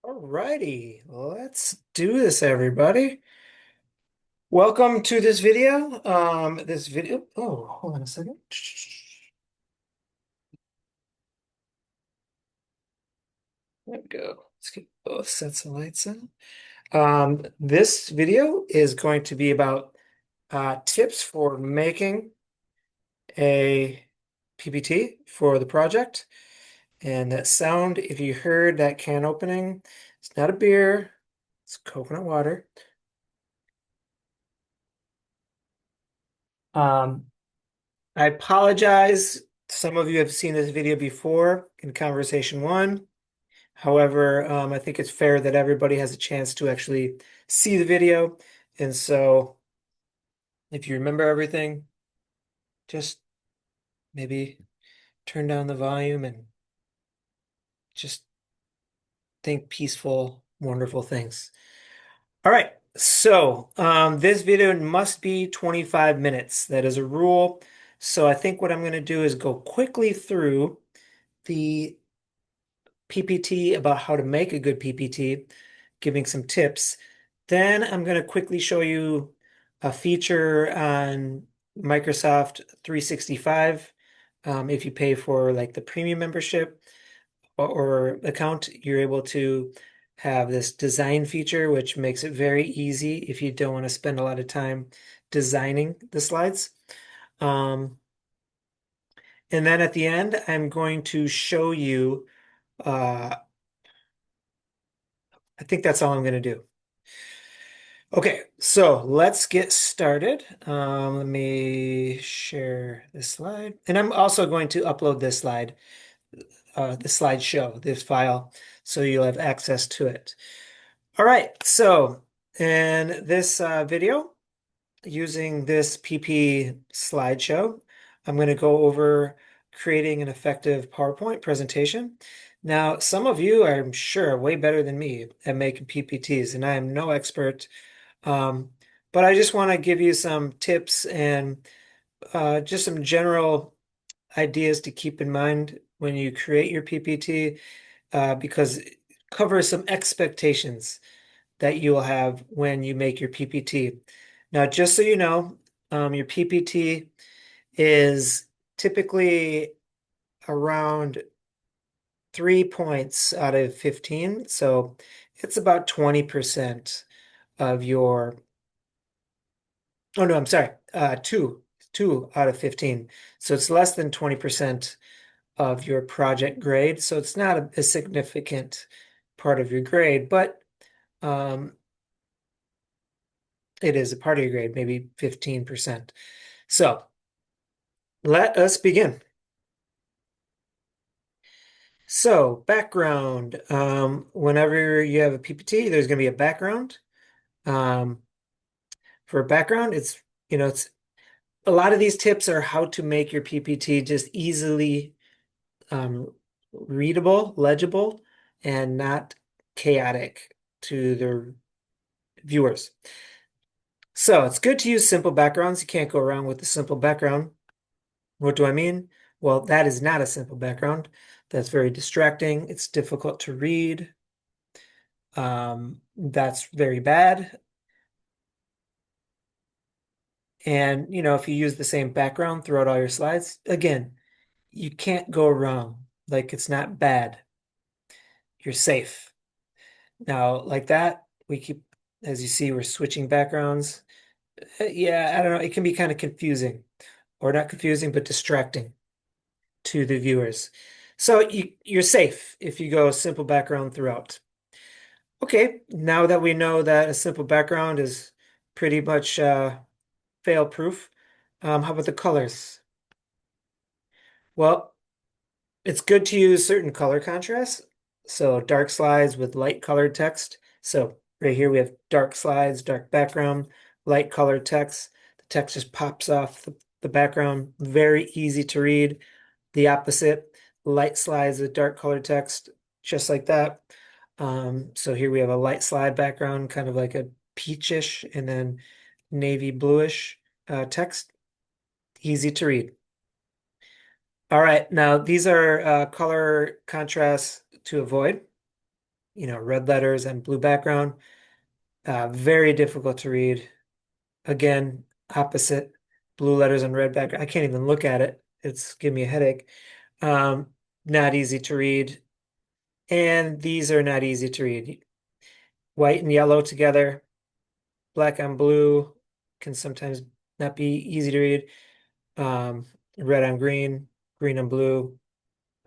Alrighty, let's do this, everybody. Welcome to this video. Oh, hold on a second. There we go. Let's get both sets of lights in. This video is going to be about tips for making a PPT for the project. And that sound, if you heard that can opening, it's not a beer, it's coconut water. Um, I apologize. Some of you have seen this video before in conversation one. However, I think it's fair that everybody has a chance to actually see the video. And so if you remember everything, just maybe turn down the volume and just think peaceful, wonderful things. All right. So this video must be 25 minutes. That is a rule. So I think what I'm going to do is go quickly through the PPT about how to make a good PPT, giving some tips. Then I'm going to quickly show you a feature on Microsoft 365. If you pay for like the premium membership or account, you're able to have this design feature, which makes it very easy if you don't want to spend a lot of time designing the slides. Um, and then at the end, I'm going to show you uh, I think that's all I'm going to do. Okay, so let's get started. Let me share this slide. And I'm also going to upload this slide, the slideshow, this file, so you'll have access to it. All right, so in this video, using this PP slideshow, I'm going to go over creating an effective PowerPoint presentation. Now, some of you, I'm sure, are way better than me at making PPTs, and I am no expert. Um, but I just want to give you some tips and just some general ideas to keep in mind when you create your PPT, because it covers some expectations that you will have when you make your PPT. Now, just so you know, your PPT is typically around 3 points out of 15. So it's about 20% of your, oh no, I'm sorry, two out of 15. So it's less than 20% of your project grade. So it's not a significant part of your grade, but um, it is a part of your grade, maybe 15%. So let us begin. So background, whenever you have a PPT, there's going to be a background. Um, for a background, it's a lot of these tips are how to make your PPT just easily um, readable, legible, and not chaotic to the viewers. So it's good to use simple backgrounds. You can't go wrong with a simple background. What do I mean? Well, that is not a simple background. That's very distracting. It's difficult to read. That's very bad. And, if you use the same background throughout all your slides, again, you can't go wrong. Like, it's not bad. You're safe. Now, like that, as you see, we're switching backgrounds. Yeah, I don't know. It can be kind of confusing, or not confusing, but distracting to the viewers. So you're safe if you go simple background throughout. Okay, now that we know that a simple background is pretty much fail-proof, how about the colors? Well, it's good to use certain color contrasts. So dark slides with light colored text. So right here we have dark slides, dark background, light colored text. The text just pops off the background. Very easy to read. The opposite, light slides with dark colored text, just like that. So here we have a light slide background, kind of like a peachish, and then navy bluish text. Easy to read. All right, now these are color contrasts to avoid. red letters and blue background. Very difficult to read. Again, opposite, blue letters and red background. I can't even look at it. It's giving me a headache. Um, Not easy to read. And these are not easy to read. White and yellow together, black on blue can sometimes not be easy to read. Um, Red on green, green on blue,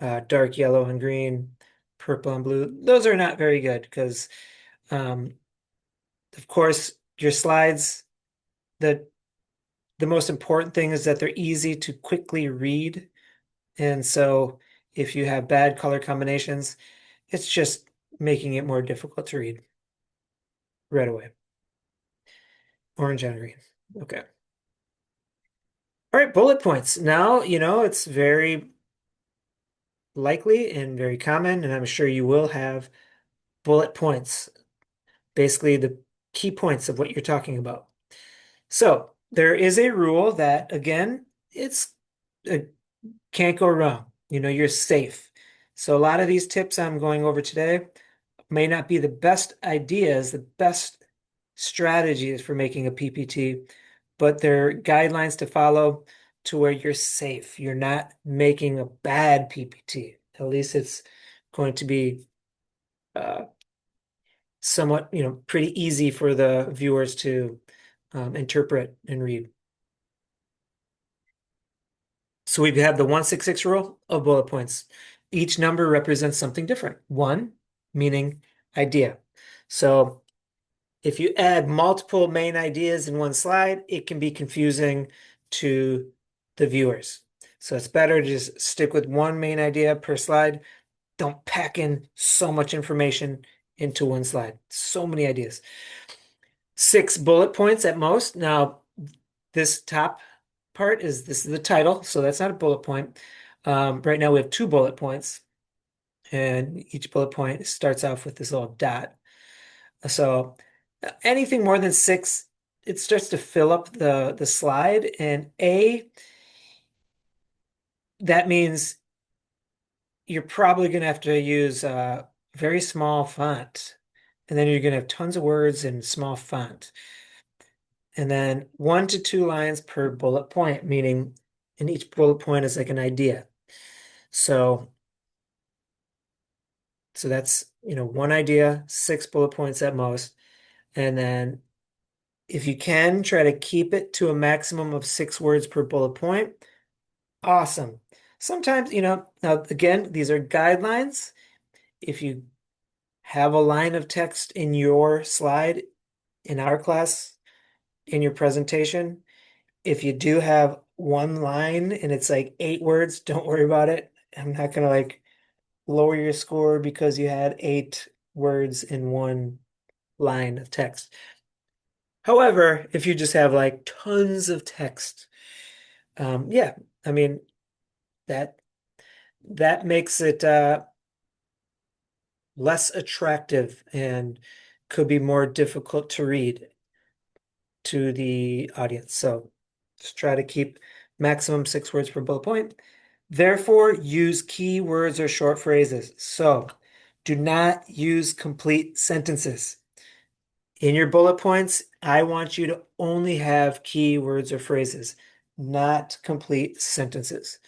dark yellow and green, purple and blue. Those are not very good because, um, of course, your slides, the the most important thing is that they're easy to quickly read. And so if you have bad color combinations, it's just making it more difficult to read right away. Orange and green. Okay. All right, bullet points. Now, it's very likely and very common, and I'm sure you will have bullet points, basically the key points of what you're talking about. So there is a rule that, again, it's it can't go wrong. You're safe. So a lot of these tips I'm going over today may not be the best ideas, the best strategies for making a PPT, but they're guidelines to follow to where you're safe. You're not making a bad PPT. At least it's going to be uh, somewhat, pretty easy for the viewers to interpret and read. So we have the 166 rule of bullet points. Each number represents something different. One, meaning idea. So if you add multiple main ideas in one slide, it can be confusing to the viewers. So it's better to just stick with one main idea per slide. Don't pack in so much information into one slide. So many ideas. 6 bullet points at most. Now, this top part this is the title, so that's not a bullet point. Right now we have 2 bullet points, and each bullet point starts off with this little dot. So anything more than 6, it starts to fill up the slide. And that means you're probably going to have to use a very small font. And then you're going to have tons of words in small font. And then 1 to 2 lines per bullet point, meaning in each bullet point is like an idea. So that's, one idea, 6 bullet points at most. And then if you can, try to keep it to a maximum of 6 words per bullet point. Awesome. Sometimes, now again, these are guidelines. If you have a line of text in your slide in our class, in your presentation, if you do have one line and it's like 8 words, don't worry about it. I'm not gonna like lower your score because you had 8 words in one line of text. However, if you just have like tons of text, yeah, I mean that that makes it less attractive and could be more difficult to read to the audience. So just try to keep maximum 6 words per bullet point. Therefore, use key words or short phrases. So do not use complete sentences. In your bullet points, I want you to only have key words or phrases, not complete sentences.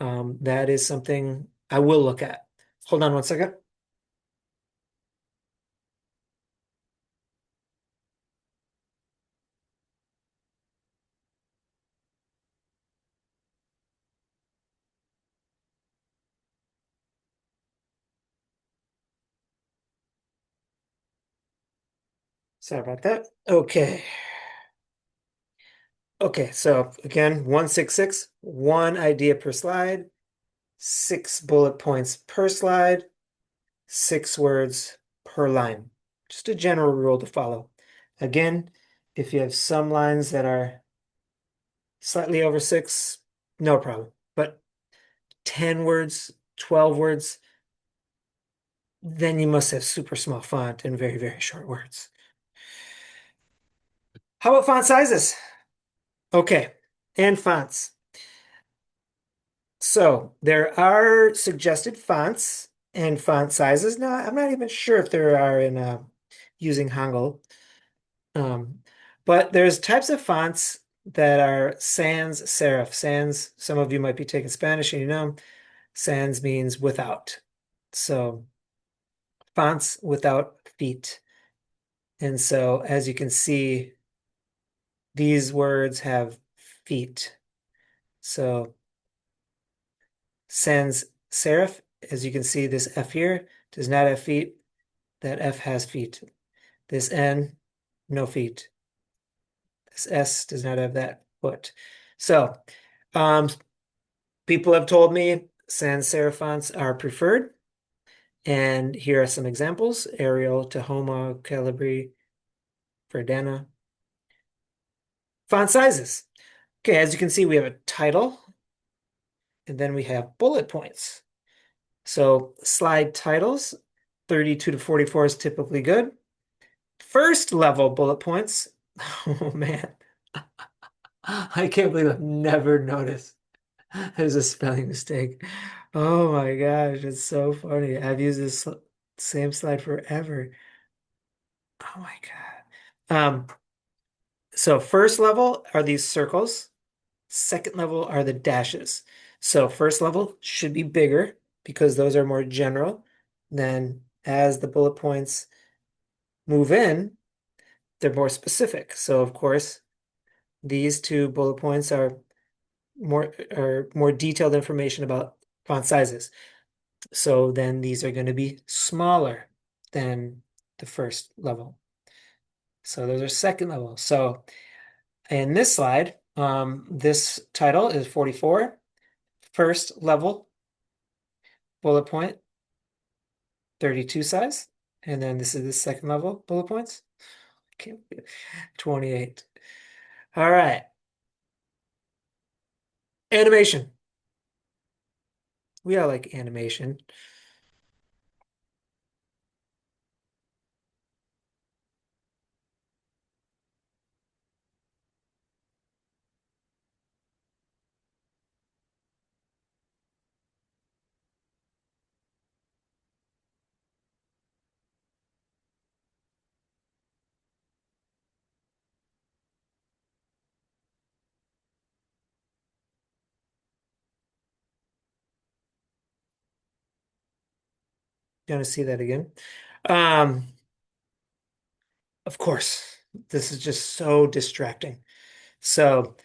That is something I will look at. Hold on one second. Sorry about that. Okay. Okay, so again, 166, 1 idea per slide, 6 bullet points per slide, 6 words per line. Just a general rule to follow. Again, if you have some lines that are slightly over 6, no problem. But 10 words, 12 words, then you must have super small font and very, very short words. How about font sizes? Okay, and fonts. So there are suggested fonts. and font sizes. Now, I'm not even sure if there are in using Hangul. Um, but there's types of fonts that are sans serif. Sans, some of you might be taking Spanish and you know, sans means without. So fonts without feet. And so as you can see, these words have feet. So sans serif, as you can see, this F here does not have feet. That F has feet. This N, no feet. This S does not have that foot. So um, people have told me sans serif fonts are preferred. And here are some examples. Arial, Tahoma, Calibri, Verdana. Font sizes. Okay, as you can see, we have a title, and then we have bullet points. So slide titles, 32 to 44 is typically good. First level bullet points. Oh man, I can't believe I've never noticed there's a spelling mistake. Oh my gosh, it's so funny. I've used this same slide forever. Oh my God. So first level are these circles. Second level are the dashes. So first level should be bigger because those are more general. Then as the bullet points move in, they're more specific. So of course, these two bullet points are more detailed information about font sizes. So then these are going to be smaller than the first level. So those are second level. So in this slide, this title is 44, first level bullet point, 32 size. And then this is the second level bullet points. Can't 28. All right. Animation. We all like animation. You want to see that again? Um, of course, this is just so distracting. So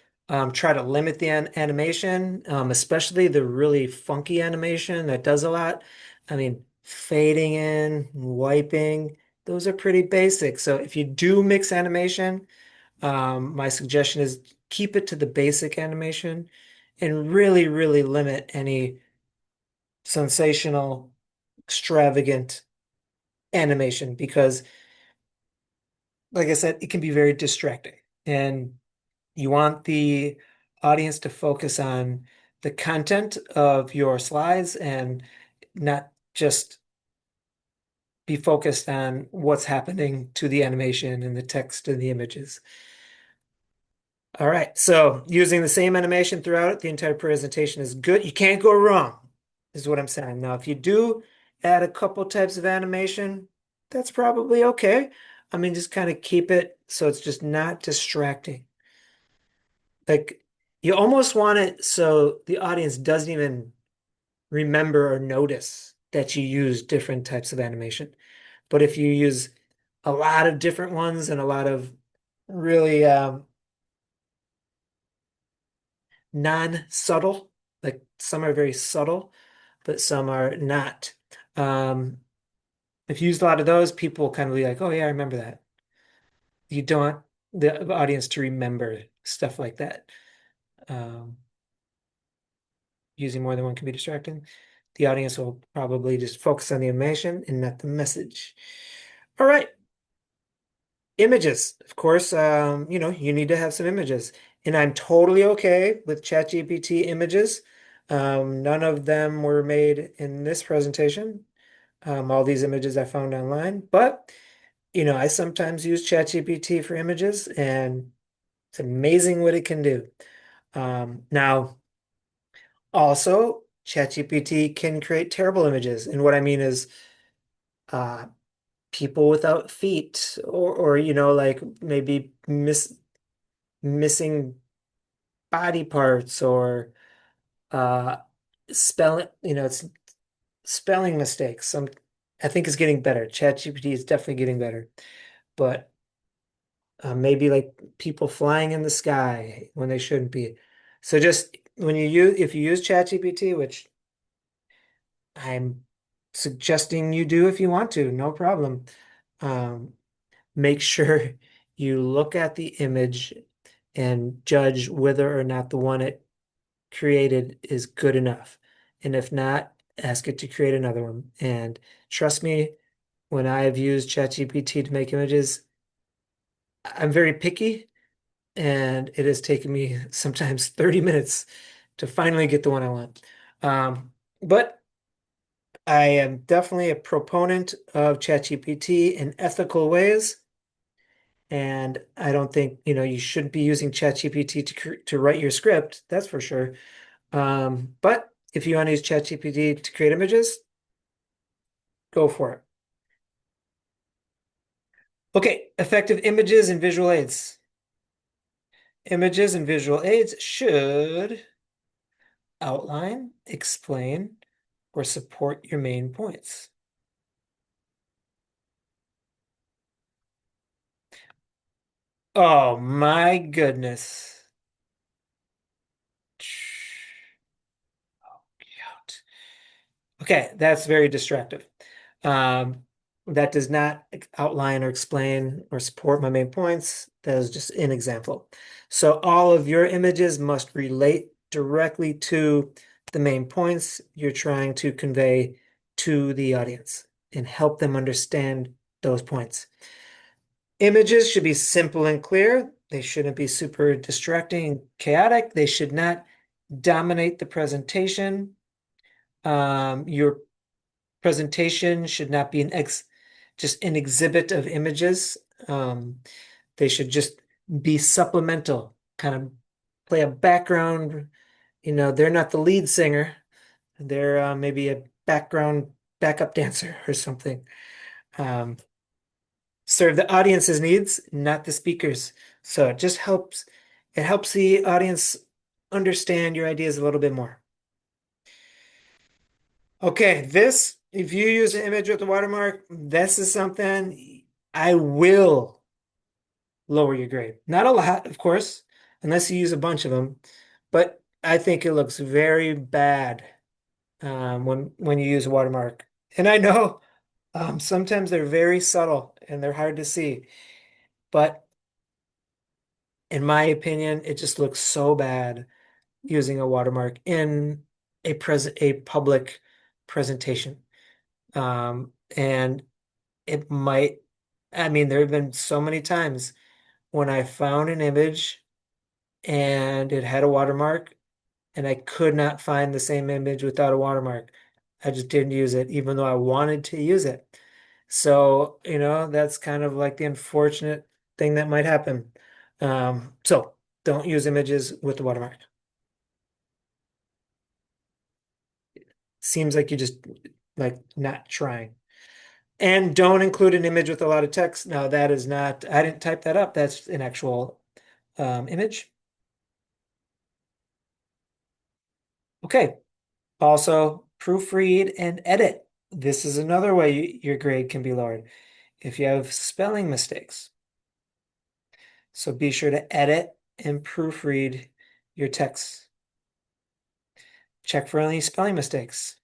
try to limit the animation, especially the really funky animation that does a lot. I mean, fading in, wiping, those are pretty basic. So if you do mix animation, my suggestion is keep it to the basic animation and really, really limit any sensational, extravagant animation because, like I said, it can be very distracting. And you want the audience to focus on the content of your slides and not just be focused on what's happening to the animation and the text and the images. All right, so using the same animation throughout the entire presentation is good. You can't go wrong, is what I'm saying. Now, if you do add a couple types of animation, that's probably okay. I mean, just kind of keep it so it's just not distracting. Like you almost want it so the audience doesn't even remember or notice that you use different types of animation. But if you use a lot of different ones and a lot of really non-subtle, like some are very subtle, but some are not. Um, if you use a lot of those, people will kind of be like, oh yeah, I remember that. You don't want the audience to remember stuff like that. Um, Using more than one can be distracting. The audience will probably just focus on the animation and not the message. All right. Images. Of course, you need to have some images. And I'm totally okay with ChatGPT images. None of them were made in this presentation. All these images I found online. But, I sometimes use ChatGPT for images, and it's amazing what it can do. Now, also, ChatGPT can create terrible images. And what I mean is uh, people without feet or like maybe missing body parts or uh, spelling, it's spelling mistakes. I think it's getting better. ChatGPT is definitely getting better. But maybe like people flying in the sky when they shouldn't be. So just if you use ChatGPT, which I'm suggesting you do if you want to, no problem. Um, Make sure you look at the image and judge whether or not the one it created is good enough. And if not, ask it to create another one. And trust me, when I have used ChatGPT to make images, I'm very picky, and it has taken me sometimes 30 minutes to finally get the one I want. But I am definitely a proponent of ChatGPT in ethical ways. And I don't think, you shouldn't be using ChatGPT to write your script, that's for sure. But if you want to use ChatGPT to create images, go for it. Okay, effective images and visual aids. Images and visual aids should outline, explain, or support your main points. Oh my goodness. Okay, that's very distractive. Um, that does not outline or explain or support my main points. That is just an example. So all of your images must relate directly to the main points you're trying to convey to the audience and help them understand those points. Images should be simple and clear. They shouldn't be super distracting and chaotic. They should not dominate the presentation. Your presentation should not be just an exhibit of images. Um, they should just be supplemental, kind of play a background. They're not the lead singer. They're maybe a background backup dancer or something. Um, Serve the audience's needs, not the speakers. So it helps the audience understand your ideas a little bit more. Okay, if you use an image with a watermark, this is something I will lower your grade. Not a lot, of course, unless you use a bunch of them, but I think it looks very bad when you use a watermark. And I know sometimes they're very subtle and they're hard to see, but in my opinion, it just looks so bad using a watermark in a public presentation. And it might, I mean, there have been so many times when I found an image and it had a watermark and I could not find the same image without a watermark. I just didn't use it, even though I wanted to use it. So, that's kind of like the unfortunate thing that might happen. So don't use images with the watermark. Seems like you just like not trying. And don't include an image with a lot of text. Now that is not, I didn't type that up. That's an actual image. Okay. Also, proofread and edit. This is another way your grade can be lowered if you have spelling mistakes. So be sure to edit and proofread your text. Check for any spelling mistakes.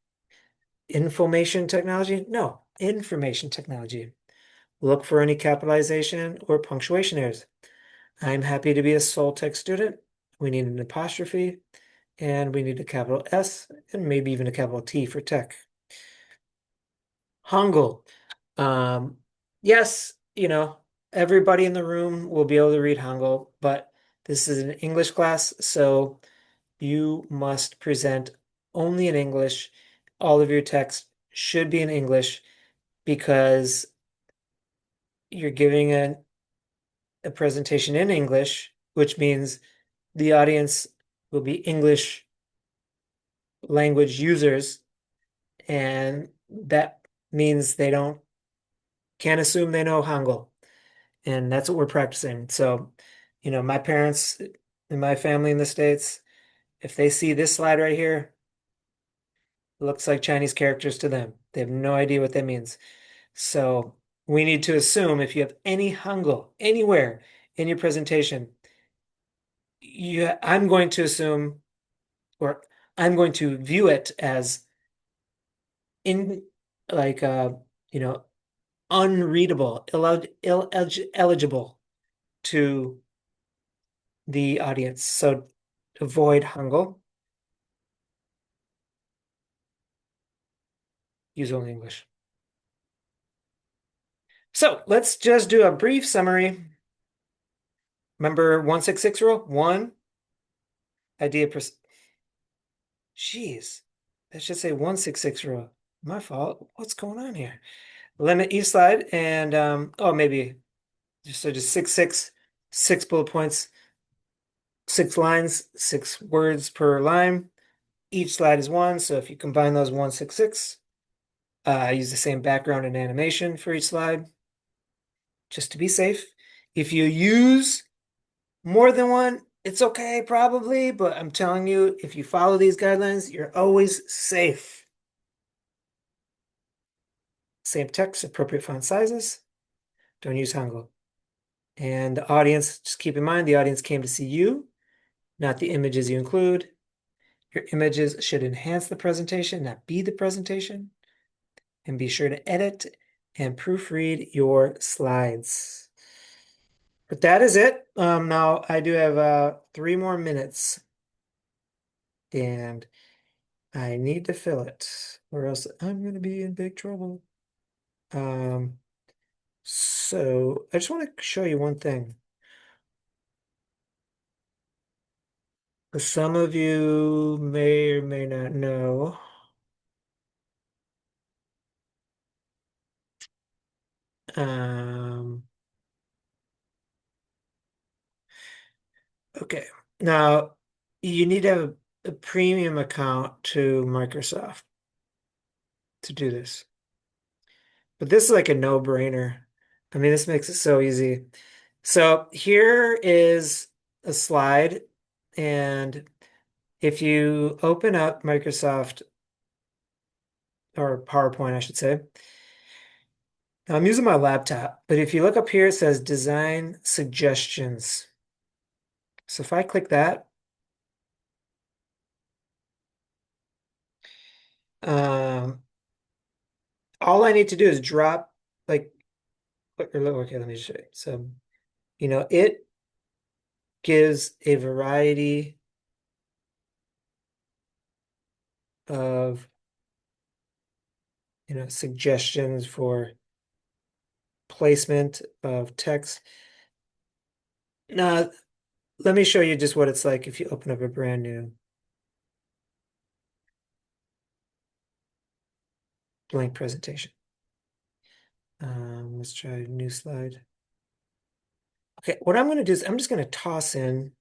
Information technology? No, information technology. Look for any capitalization or punctuation errors. I'm happy to be a Sol Tech student. We need an apostrophe and we need a capital S and maybe even a capital T for tech. Hangul. Um, yes, everybody in the room will be able to read Hangul, but this is an English class, so you must present only in English. All of your text should be in English because you're giving a presentation in English, which means the audience will be English language users, and that means they don't can't assume they know Hangul. And that's what we're practicing. So, my parents and my family in the States, if they see this slide right here, it looks like Chinese characters to them. They have no idea what that means. So we need to assume if you have any Hangul anywhere in your presentation, I'm going to assume, or I'm going to view it as in like you know, unreadable, eligible to the audience. So avoid Hangul, use only English. So let's just do a brief summary. Remember 166 rule? One, idea per. Jeez, that should say 166 rule. My fault. What's going on here? Limit each slide and oh, maybe just six bullet points, 6 lines, 6 words per line. Each slide is one, so if you combine those 166, use the same background and animation for each slide, just to be safe. If you use more than one, it's okay, probably, but I'm telling you, if you follow these guidelines, you're always safe. Same text, appropriate font sizes. Don't use Hangul. And the audience, just keep in mind, the audience came to see you, not the images you include. Your images should enhance the presentation, not be the presentation. And be sure to edit and proofread your slides. But that is it. Now I do have 3 more minutes, and I need to fill it, or else I'm going to be in big trouble. Um, so I just want to show you one thing. Some of you may or may not know. Um, okay. Now you need to have a premium account to Microsoft to do this. But this is like a no-brainer. I mean, this makes it so easy. So here is a slide, and if you open up Microsoft or PowerPoint, I should say. Now I'm using my laptop, but if you look up here, it says Design Suggestions. So if I click that, um, all I need to do is drop like, okay, let me show you. So, it gives a variety of, suggestions for placement of text. Now, let me show you just what it's like if you open up a brand new blank presentation. Let's try a new slide. Okay, what I'm going to do is I'm just going to toss in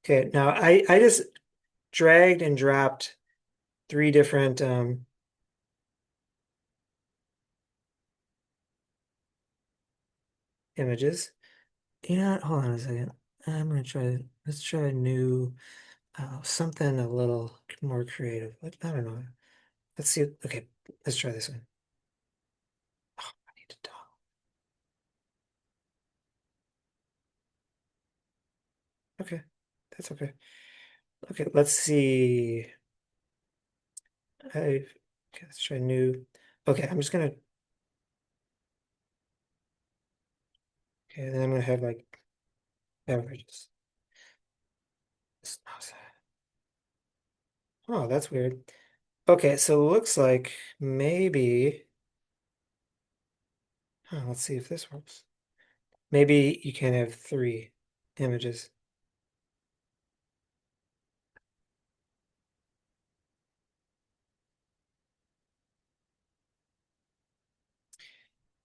okay, now I just dragged and dropped 3 different images. You know what? Hold on a second. Let's try a new something a little more creative. I don't know. Let's see. Okay, let's try this one. Oh, I need to talk. Okay, that's okay. Okay, let's see. Okay, let's try new. Okay, I'm just gonna. Okay, then I'm gonna have like beverages. Oh, that's weird. Okay, so it looks like maybe. Oh, let's see if this works. Maybe you can have 3 images.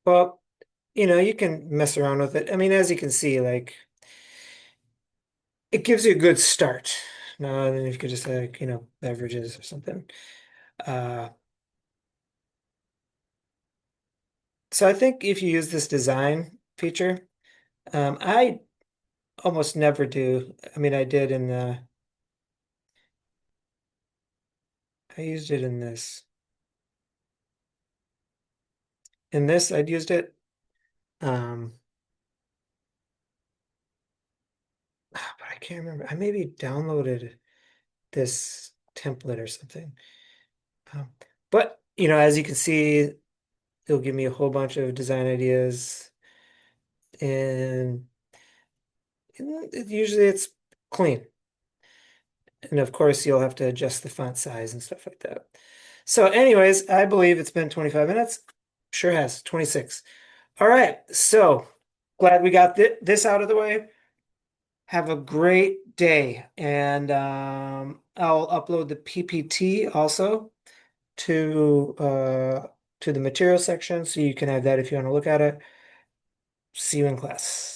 Well, you can mess around with it. I mean, as you can see, like it gives you a good start. Now, then if you could just like, beverages or something. Uh, so I think if you use this design feature, I almost never do. I mean, I used it in this. In this, I'd used it. Um, but I can't remember. I maybe downloaded this template or something. Um, but as you can see, it'll give me a whole bunch of design ideas, and usually it's clean. And of course, you'll have to adjust the font size and stuff like that. So, anyways, I believe it's been 25 minutes. Sure has, 26. All right, so glad we got this out of the way. Have a great day, and I'll upload the PPT also to the material section, so you can have that if you want to look at it. See you in class.